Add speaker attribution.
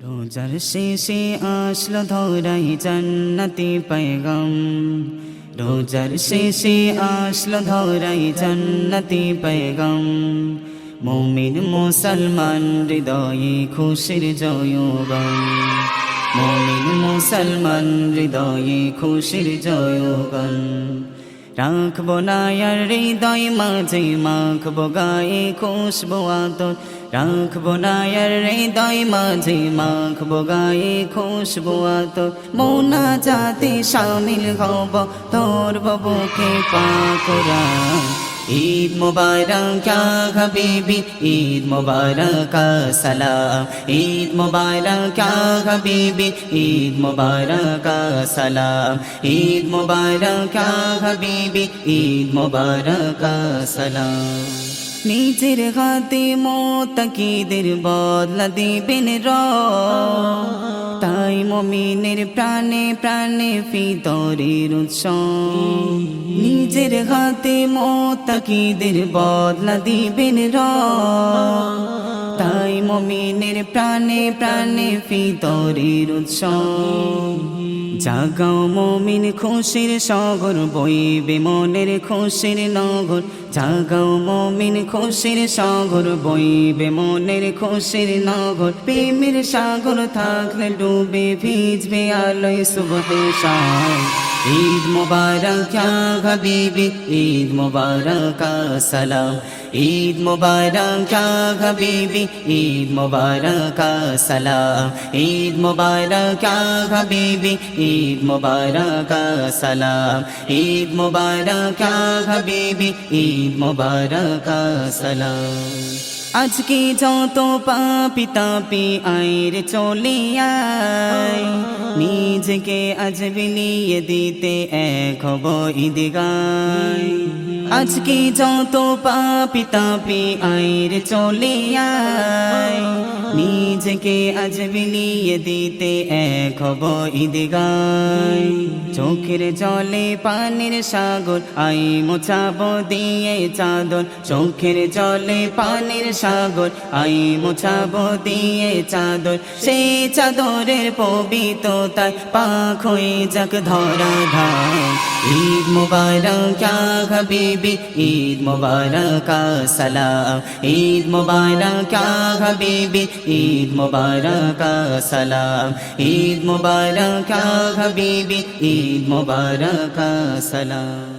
Speaker 1: রোজার শেষে আসলো ধরাই জান্নাতি পেগাম। রোজার শেষে আসলো ধরাই জান্নাতি পেগাম। মুমিন মুসলমান হৃদয়ে খুশির জয়গান। মুমিন মুসলমান হৃদয়ে খুশির জয়গান। রাখবো না আর হৃদয় মাঝে মাখবো গায়ে খুশবু আতর। রাখবো না আর হৃদয় মাঝে মাখবো গায়ে খুশবু আতর। মোনাজাতে শামিল হব তোর বুকে পাকরা। ঈদ মুবারক ইয়া হাবিবি, ঈদ মুবারক সালাম। ঈদ মুবারক ইয়া হাবিবি, ঈদ মুবারক সালাম। ঈদ মুবারক ইয়া হাবিবি, ঈদ মুবারক সালাম। নিজের হাতে মুত্তাকিদের বদলা দিবেন রব। তাই মুমিনের প্রাণে প্রাণে ফিতরের উৎসব। নিজের হাতে মুত্তাকিদের বদলা দিবেন রব। তাই মুমিনের প্রাণে প্রাণে ফিতরের উৎসব। জাগাও মুমিন খুশির সাগর, বইবে মনের খুশির নগর। জাগাও মুমিন খুশির সাগর, বইবে মনের খুশির নগর। প্রেমের সাগর থাকলে ডুবে ভিজবে আলোয় সুবহে শাম। ঈদ মুবারক ইয়া হাবিবি, ঈদ মুবারক সালাম। ঈদ মুবারক ইয়া হাবিবি, ঈদ মুবারক সালাম। ঈদ মুবারক ইয়া হাবিবি, ঈদ মুবারক সালাম। ঈদ মুবারক ইয়া হাবিবি, ঈদ মুবারক সালাম। আজকে যত পাপি তাপি আইরে চলে আয়। নিজেকে আজ বিলিয়ে দিতে এক হব ঈদগায়। আজকে যত পাপি তাপি আইরে চলে আয়। নিজেকে আজ বিলিয়ে দিতে এক হব ঈদগায়। চোখের জলে পানির সাগর, আই মোছাবো দিয়ে চাদর। চোখের জলে পানির সাগর, আই মোছাবো দিয়ে চাদর। সেই চাদরের পবিত্রতায় পাক হয়ে যাক ধরা ধার। ঈদ মুবারক ইয়া হাবিবি, ঈদ মুবারক সালাম। ঈদ মুবারক ইয়া হাবিবি, ঈদ মুবারক সালাম। ঈদ মুবারক ইয়া হাবিবি, ঈদ মুবারক সালাম।